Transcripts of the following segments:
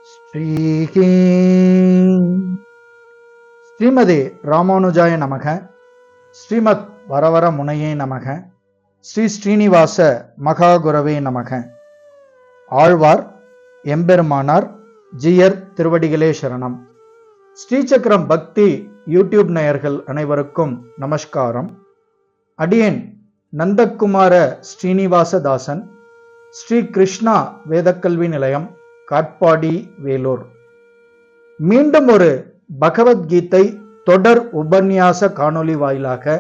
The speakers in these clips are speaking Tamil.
ஸ்ரீஹி ஸ்ரீமதே ராமானுஜாய நமக. ஸ்ரீமத் வரவர முனையே நமக. ஸ்ரீ ஸ்ரீனிவாச மகாகுரவே நமக. ஆழ்வார் எம்பெருமானார் ஜியர் திருவடிகளே சரணம். ஸ்ரீசக்கரம் பக்தி யூடியூப் நேயர்கள் அனைவருக்கும் நமஸ்காரம். அடியேன் நந்தகுமார ஸ்ரீனிவாசதாசன், ஸ்ரீ கிருஷ்ணா வேதக்கல்வி நிலையம், காட்பாடி, வேலூர். மீண்டும் ஒரு பகவத்கீதை தொடர் உபன்யாச காணொளி வாயிலாக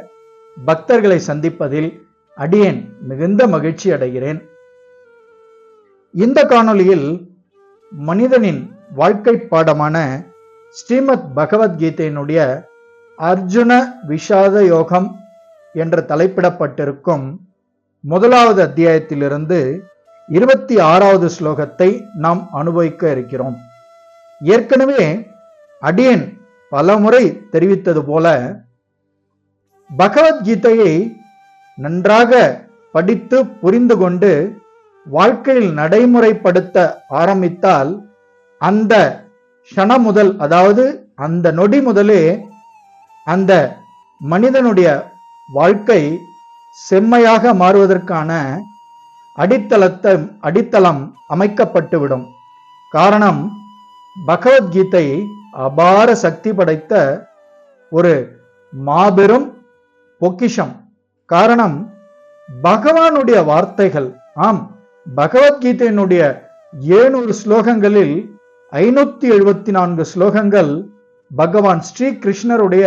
பக்தர்களை சந்திப்பதில் அடியேன் மிகுந்த மகிழ்ச்சி அடைகிறேன். இந்த காணொளியில் மனிதனின் வாழ்க்கை பாடமான ஸ்ரீமத் பகவத்கீதையினுடைய அர்ஜுன விஷாத யோகம் என்று தலைப்பிடப்பட்டிருக்கும் முதலாவது அத்தியாயத்திலிருந்து 26வது ஸ்லோகத்தை நாம் அனுபவிக்க இருக்கிறோம். ஏற்கனவே அடியேன் பலமுறை தெரிவித்தது போல பகவத்கீதையை நன்றாக படித்து புரிந்து கொண்டு வாழ்க்கையில் நடைமுறைப்படுத்த ஆரம்பித்தால் அந்த க்ஷணம் முதல், அதாவது அந்த நொடி முதலே அந்த மனிதனுடைய வாழ்க்கை செம்மையாக மாறுவதற்கான அடித்தளம் அமைக்கப்பட்டுவிடும். காரணம், பகவத்கீதை அபார சக்தி படைத்த ஒரு மாபெரும் பொக்கிஷம். காரணம், பகவானுடைய வார்த்தைகள். ஆம், பகவத்கீதையினுடைய 700 ஸ்லோகங்களில் 574 ஸ்லோகங்கள் பகவான் ஸ்ரீ கிருஷ்ணருடைய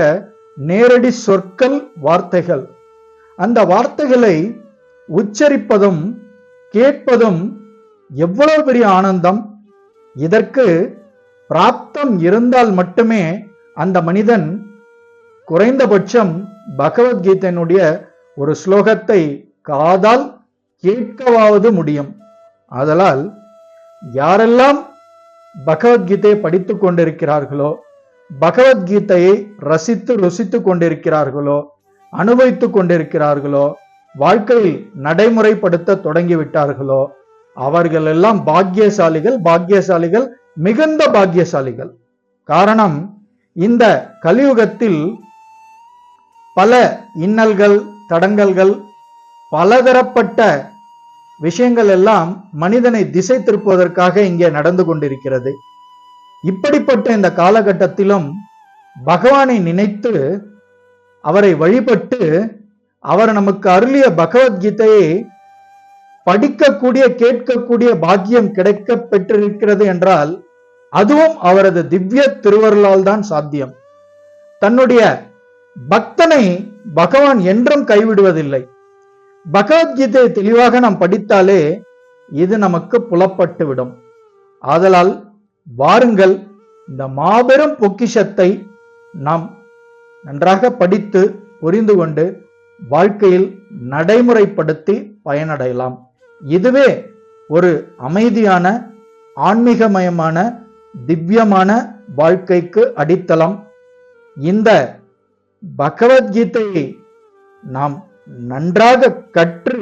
நேரடி சொற்கள், வார்த்தைகள். அந்த வார்த்தைகளை உச்சரிப்பதும் கேட்பதும் எவ்வளவு பெரிய ஆனந்தம்! இதற்கு பிராப்தம் இருந்தால் மட்டுமே அந்த மனிதன் குறைந்தபட்சம் பகவத்கீதையினுடைய ஒரு ஸ்லோகத்தை காதால் கேட்கவாவது முடியும். ஆதலால் யாரெல்லாம் பகவத்கீதையை படித்துக் கொண்டிருக்கிறார்களோ, பகவத்கீதையை ரசித்து ருசித்து கொண்டிருக்கிறார்களோ, அனுபவித்துக் கொண்டிருக்கிறார்களோ, வாழ்க்கையில் நடைமுறைப்படுத்த தொடங்கிவிட்டார்களோ, அவர்கள் எல்லாம் பாக்கியசாலிகள், மிகுந்த பாக்கியசாலிகள். காரணம், இந்த கலியுகத்தில் பல இன்னல்கள், தடங்கல்கள், பலதரப்பட்ட விஷயங்கள் எல்லாம் மனிதனை திசை திருப்புவதற்காக இங்கே நடந்து கொண்டிருக்கிறது. இப்படிப்பட்ட இந்த காலகட்டத்திலும் பகவானை நினைத்து அவரை வழிபட்டு அவர் நமக்கு அருளிய பகவத்கீதையை படிக்கக்கூடிய, கேட்கக்கூடிய பாக்கியம் கிடைக்க பெற்றிருக்கிறது என்றால் அதுவும் அவரது திவ்ய திருவருளால் தான் சாத்தியம். தன்னுடைய பக்தனை பகவான் என்றும் கைவிடுவதில்லை. பகவத்கீதையை தெளிவாக நாம் படித்தாலே இது நமக்கு புலப்பட்டுவிடும். ஆதலால் வாருங்கள், இந்த மாபெரும் பொக்கிஷத்தை நாம் நன்றாக படித்து புரிந்து கொண்டு வாழ்க்கையில் நடைமுறைப்படுத்தி பயனடையலாம். இதுவே ஒரு அமைதியான, ஆன்மீகமயமான, திவ்யமான வாழ்க்கைக்கு அடித்தளம். இந்த பகவத்கீதையை நாம் நன்றாக கற்று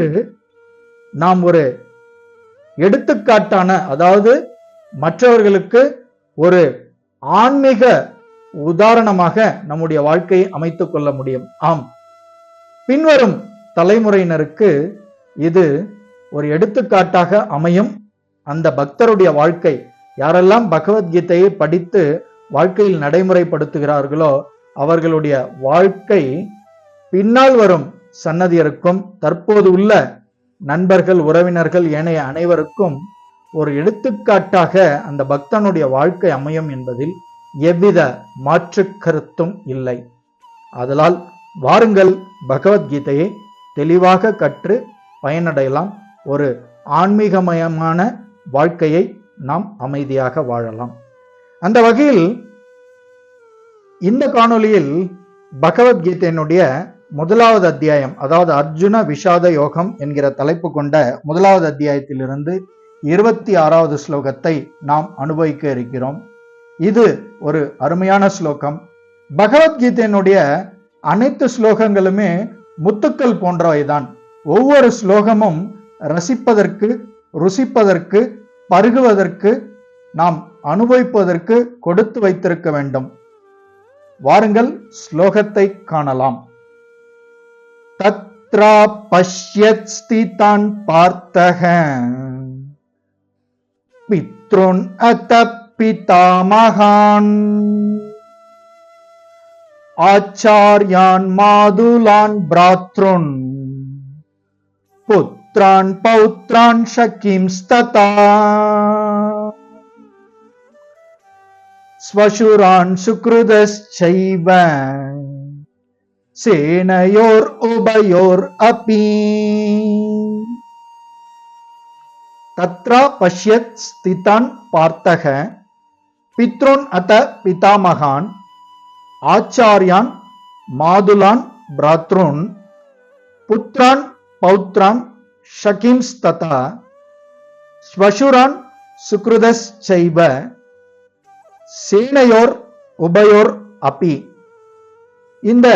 நாம் ஒரு எடுத்துக்காட்டான, அதாவது மற்றவர்களுக்கு ஒரு ஆன்மீக உதாரணமாக நம்முடைய வாழ்க்கையை அமைத்துக் கொள்ள முடியும். ஆம், பின்வரும் தலைமுறையினருக்கு இது ஒரு எடுத்துக்காட்டாக அமையும். அந்த பக்தருடைய வாழ்க்கை, யாரெல்லாம் பகவத்கீதையை படித்து வாழ்க்கையில் நடைமுறைப்படுத்துகிறார்களோ அவர்களுடைய வாழ்க்கை பின்னால் வரும் சன்னதியருக்கும், தற்போது உள்ள நண்பர்கள், உறவினர்கள், ஏனைய அனைவருக்கும் ஒரு எடுத்துக்காட்டாக அந்த பக்தனுடைய வாழ்க்கை அமையும் என்பதில் எவ்வித மாற்று கருத்தும் இல்லை. ஆதலால் வாருங்கள், பகவத்கீதையை தெளிவாக கற்று பயனடையலாம். ஒரு ஆன்மீகமயமான வாழ்க்கையை நாம் அமைதியாக வாழலாம். அந்த வகையில் இந்த காணொளியில் பகவத்கீதையினுடைய முதலாவது அத்தியாயம், அதாவது அர்ஜுன விஷாத யோகம் என்கிற தலைப்பு கொண்ட முதலாவது அத்தியாயத்திலிருந்து 26வது ஸ்லோகத்தை நாம் அனுபவிக்க இருக்கிறோம். இது ஒரு அருமையான ஸ்லோகம். பகவத்கீதையினுடைய அனைத்து ஸ்லோகங்களுமே முத்துக்கள் போன்றவைதான். ஒவ்வொரு ஸ்லோகமும் ரசிப்பதற்கு, ருசிப்பதற்கு, பருகுவதற்கு நாம் அனுபவிப்பதற்கு கொடுத்து வைத்திருக்க வேண்டும். வாருங்கள் ஸ்லோகத்தை காணலாம். தத்ரா பஷ்யத் ஸ்திதான் பார்த்தக பித்ருன் அத பிதாமகான் ஆச்சார்யான் மாதுலான் பிராத்ருன் புத்ரான் பௌத்ரான் ஷகீம்ஸ்ததா ஸ்வசுரான் சுக்ருதஸ்சைவ சேனயோர் உபயோர் அபி. தத்ரா பஷ்யத் ஸ்திதான் பார்த்தக பித்ருன் அத பிதாமகான் ஆச்சார்யான் மாதுலான் பிராத்ருன் புத்ரான் பௌத்ரான் ஷகீம்ஸ்ததா ஸ்வசுரான் சுக்ருதஸ்சைவ சேனையோர் உபயோர் அபி. இந்த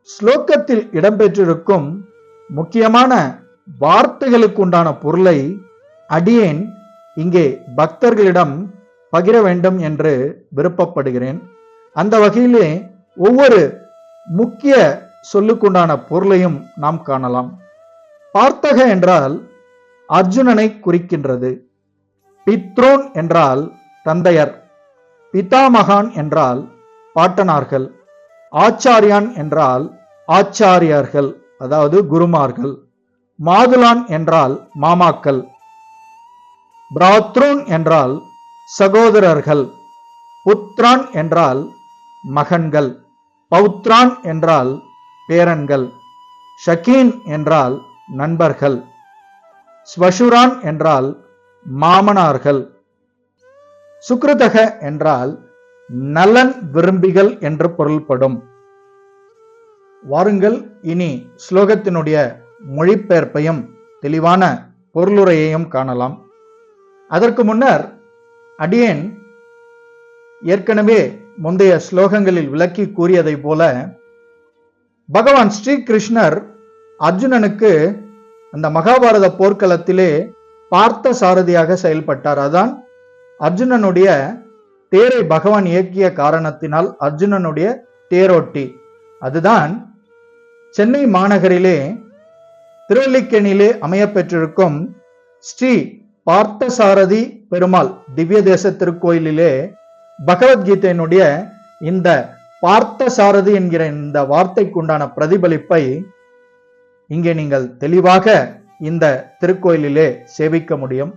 ஸ்லோகத்தில் இடம்பெற்றிருக்கும் முக்கியமான வார்த்தைகளுக்கு உண்டான பொருளை அடியேன் இங்கே பக்தர்களிடம் பகிர வேண்டும் என்று விருப்பப்படுகிறேன். அந்த வகையிலே ஒவ்வொரு முக்கிய சொல்லுக்குண்டான பொருளையும் நாம் காணலாம். பார்த்தக என்றால் அர்ஜுனனை குறிக்கின்றது. பித்ரோன் என்றால் தந்தையர், பிதாமகான் என்றால் பாட்டனார்கள், ஆச்சாரியான் என்றால் ஆச்சாரியர்கள் அதாவது குருமார்கள், மாதுலான் என்றால் மாமாக்கள், பிராத்ருன் என்றால் சகோதரர்கள், புத்ரான் என்றால் மகன்கள், பௌத்ரான் என்றால் பேரன்கள், ஷகீன் என்றால் நண்பர்கள், ஸ்வசுரான் என்றால் மாமனார்கள், சுக்ருதக என்றால் நலன் விரும்பிகள் என்று பொருள்படும். வாருங்கள் இனி ஸ்லோகத்தினுடைய மொழிபெயர்ப்பையும் தெளிவான பொருளுரையையும் காணலாம். அதற்கு முன்னர் அடியேன் ஏற்கனவே முந்தைய ஸ்லோகங்களில் விளக்கி கூறியதை போல பகவான் ஸ்ரீ கிருஷ்ணர் அர்ஜுனனுக்கு அந்த மகாபாரத போர்க்களத்திலே பார்த்த சாரதியாக செயல்பட்டார். அதான் அர்ஜுனனுடைய தேரை பகவான் இயக்கிய காரணத்தினால் அர்ஜுனனுடைய தேரோட்டி. அதுதான் சென்னை மாநகரிலே திருவல்லிக்கேணியிலே அமைய பெற்றிருக்கும் ஸ்ரீ பார்த்தசாரதி பெருமாள் திவ்ய தேச திருக்கோயிலிலே பகவத்கீதையினுடைய இந்த பார்த்தசாரதி என்கிற இந்த வார்த்தைக்குண்டான பிரதிபலிப்பை இங்கே நீங்கள் தெளிவாக இந்த திருக்கோயிலிலே சேவிக்க முடியும்.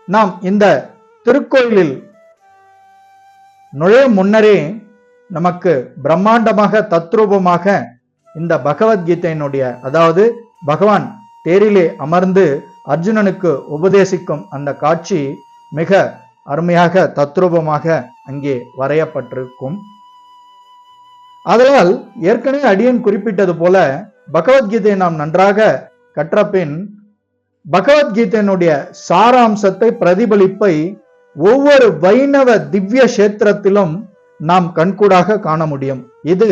நாம் இந்த திருக்கோயிலில் நுழைய முன்னரே நமக்கு பிரம்மாண்டமாக தத்ரூபமாக இந்த பகவத்கீதையினுடைய அதாவது பகவான் தேரிலே அமர்ந்து அர்ஜுனனுக்கு உபதேசிக்கும் அந்த காட்சி மிக அருமையாக தத்ரூபமாக அங்கே வரையப்பட்டிருக்கும். அதனால் ஏற்கனவே அடியேன் குறிப்பிட்டது போல பகவத்கீதையை நாம் நன்றாக கற்றபின் பகவத்கீதையினுடைய சாராம்சத்தை பிரதிபலிப்பை ஒவ்வொரு வைணவ திவ்ய கஷேத்திரத்திலும் நாம் கண்கூடாக காண முடியும். இது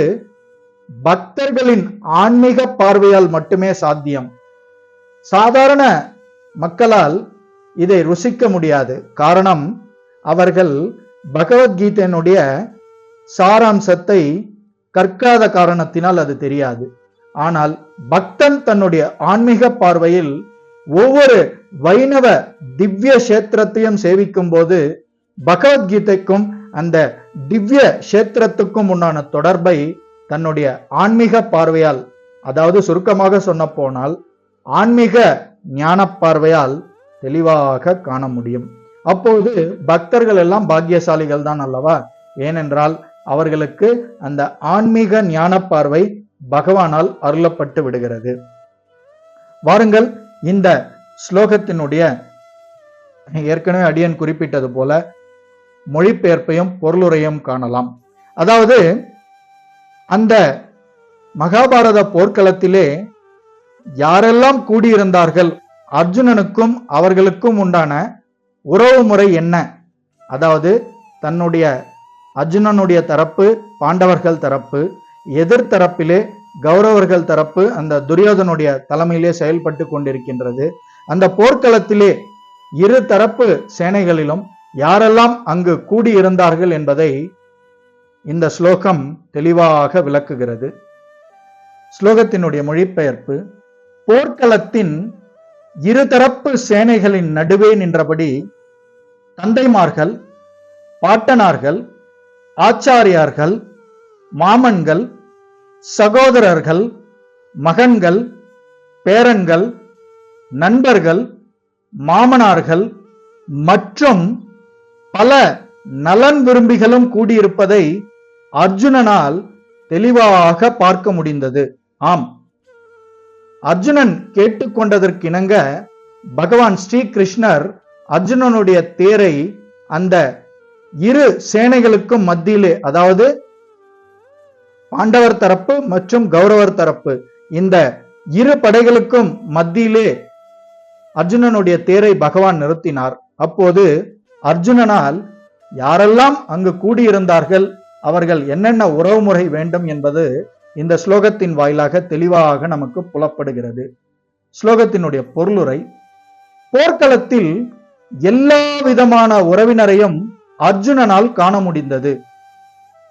பக்தர்களின் ஆன்மீக பார்வையால் மட்டுமே சாத்தியம். சாதாரண மக்களால் இதை ருசிக்க முடியாது. காரணம், அவர்கள் பகவத்கீதையினுடைய சாராம்சத்தை கற்காத காரணத்தினால் அது தெரியாது. ஆனால் பக்தன் தன்னுடைய ஆன்மீக பார்வையில் ஒவ்வொரு வைணவ திவ்ய கஷேத்திரத்தையும் சேவிக்கும் போது பகவத்கீதைக்கும் அந்த திவ்ய கஷேத்திரத்துக்கும் உண்டான தொடர்பை தன்னுடைய ஆன்மீக பார்வையால், அதாவது சுருக்கமாக சொன்ன போனால் ஆன்மீக ஞான பார்வையால் தெளிவாக காண முடியும். அப்போது பக்தர்கள் எல்லாம் பாக்கியசாலிகள் தான் அல்லவா? ஏனென்றால் அவர்களுக்கு அந்த ஆன்மீக ஞான பார்வை பகவானால் அருளப்பட்டு விடுகிறது. வாருங்கள் இந்த ஸ்லோகத்தினுடைய ஏற்கனவே அடியன் குறிப்பிட்டது போல மொழிபெயர்ப்பையும் பொருளுரையும் காணலாம். அதாவது அந்த மகாபாரத போர்க்களத்திலே யாரெல்லாம் கூடியிருந்தார்கள், அர்ஜுனனுக்கும் அவர்களுக்கும் உண்டான உறவு முறை என்ன? அதாவது தன்னுடைய அர்ஜுனனுடைய தரப்பு பாண்டவர்கள் தரப்பு, எதிர்த்தரப்பிலே கௌரவர்கள் தரப்பு அந்த துரியோதனுடைய தலைமையிலே செயல்பட்டு கொண்டிருக்கின்றது. அந்த போர்க்களத்திலே இரு தரப்பு சேனைகளிலும் யாரெல்லாம் அங்கு கூடியிருந்தார்கள் என்பதை இந்த ஸ்லோகம் தெளிவாக விளக்குகிறது. ஸ்லோகத்தினுடைய மொழிபெயர்ப்பு: போர்க்களத்தின் இருதரப்பு சேனைகளின் நடுவே நின்றபடி தந்தைமார்கள், பாட்டனார்கள், ஆச்சாரியார்கள், மாமன்கள், சகோதரர்கள், மகன்கள், பேரன்கள், நண்பர்கள், மாமனார்கள் மற்றும் பல நலன் விரும்பிகளும் கூடியிருப்பதை அர்ஜுனனால் தெளிவாக பார்க்க முடிந்தது. ஆம், அர்ஜுனன் கேட்டுக்கொண்டதற்கிணங்க பகவான் ஸ்ரீகிருஷ்ணர் அர்ஜுனனுடைய தேரை அந்த இரு சேனைகளுக்கும் மத்தியிலே, அதாவது பாண்டவர் தரப்பு மற்றும் கௌரவர் தரப்பு, இந்த இரு படைகளுக்கும் மத்தியிலே அர்ஜுனனுடைய தேரை பகவான் நிறுத்தினார். அப்போது அர்ஜுனனால் யாரெல்லாம் அங்கு கூடியிருந்தார்கள், அவர்கள் என்னென்ன உறவுமுறை வேண்டும் என்பது இந்த ஸ்லோகத்தின் வாயிலாக தெளிவாக நமக்கு புலப்படுகிறது. ஸ்லோகத்தினுடைய பொருளுரை: போர்க்களத்தில் எல்லா விதமான உறவினரையும் அர்ஜுனனால் காண முடிந்தது.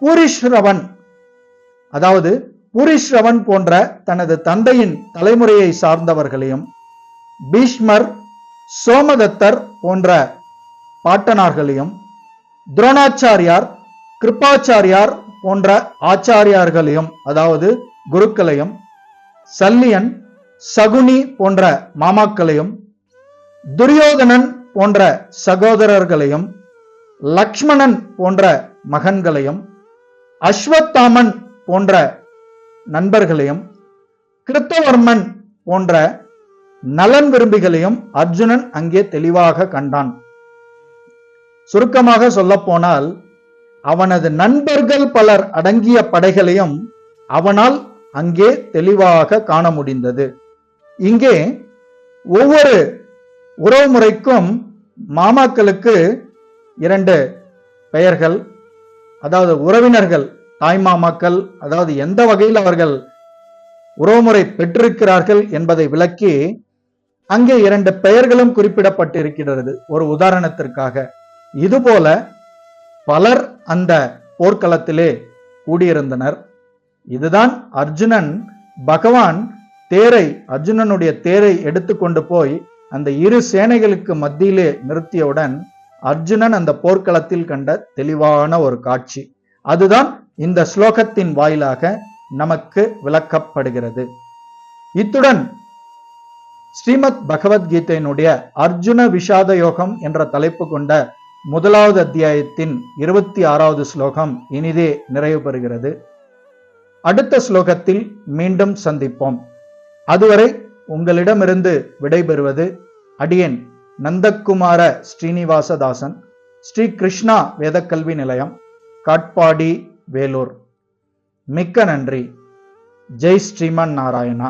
பூரிஷ்ரவன், அதாவது பூரிஷ்ரவன் போன்ற தனது தந்தையின் தலைமுறையை சார்ந்தவர்களையும், பீஷ்மர், சோமதத்தர் போன்ற பாட்டனார்களையும், துரோணாச்சாரியார், கிருபாச்சாரியார் போன்ற ஆச்சாரியார்களையும், அதாவது குருக்களையும், சல்லியன், சகுனி போன்ற மாமாக்களையும், துரியோதனன் போன்ற சகோதரர்களையும், லக்ஷ்மணன் போன்ற மகன்களையும், அஸ்வத்தாமன் போன்ற நண்பர்களையும், கிருத்தவர்மன் போன்ற நலன் விரும்பிகளையும் அர்ஜுனன் அங்கே தெளிவாக கண்டான். சுருக்கமாக சொல்ல போனால், அவனது நண்பர்கள் பலர் அடங்கிய படைகளையும் அவனால் அங்கே தெளிவாக காண முடிந்தது. இங்கே ஒவ்வொரு உறவுமுறைக்கும் மாமாக்களுக்கு 2 பெயர்கள், அதாவது உறவினர்கள், தாய்மாமாக்கள், அதாவது எந்த வகையில் அவர்கள் உறவுமுறை பெற்றிருக்கிறார்கள் என்பதை விளக்கி அங்கே 2 பெயர்களும் குறிப்பிடப்பட்டிருக்கிறது. ஒரு உதாரணத்திற்காக, இதுபோல பலர் அந்த போர்க்களத்திலே கூடியிருந்தனர். இதுதான் அர்ஜுனன், பகவான் அர்ஜுனனுடைய தேரை எடுத்துக்கொண்டு போய் அந்த இரு சேனைகளுக்கு மத்தியிலே நிறுத்தியவுடன் அர்ஜுனன் அந்த போர்க்களத்தில் கண்ட தெளிவான ஒரு காட்சி. அதுதான் இந்த ஸ்லோகத்தின் வாயிலாக நமக்கு விளக்கப்படுகிறது. இத்துடன் ஸ்ரீமத் பகவத்கீதையினுடைய அர்ஜுன விஷாத யோகம் என்ற தலைப்பு கொண்ட 1வது அத்தியாயத்தின் 26வது ஸ்லோகம் இனிதே நிறைவு பெறுகிறது. அடுத்த ஸ்லோகத்தில் மீண்டும் சந்திப்போம். அதுவரை உங்களிடமிருந்து விடைபெறுவது அடியேன் நந்தகுமார ஸ்ரீனிவாசதாசன், ஸ்ரீ கிருஷ்ணா வேதக்கல்வி நிலையம், காட்பாடி, வேலூர். மிக்க நன்றி. ஜெய் ஸ்ரீமன் நாராயணா.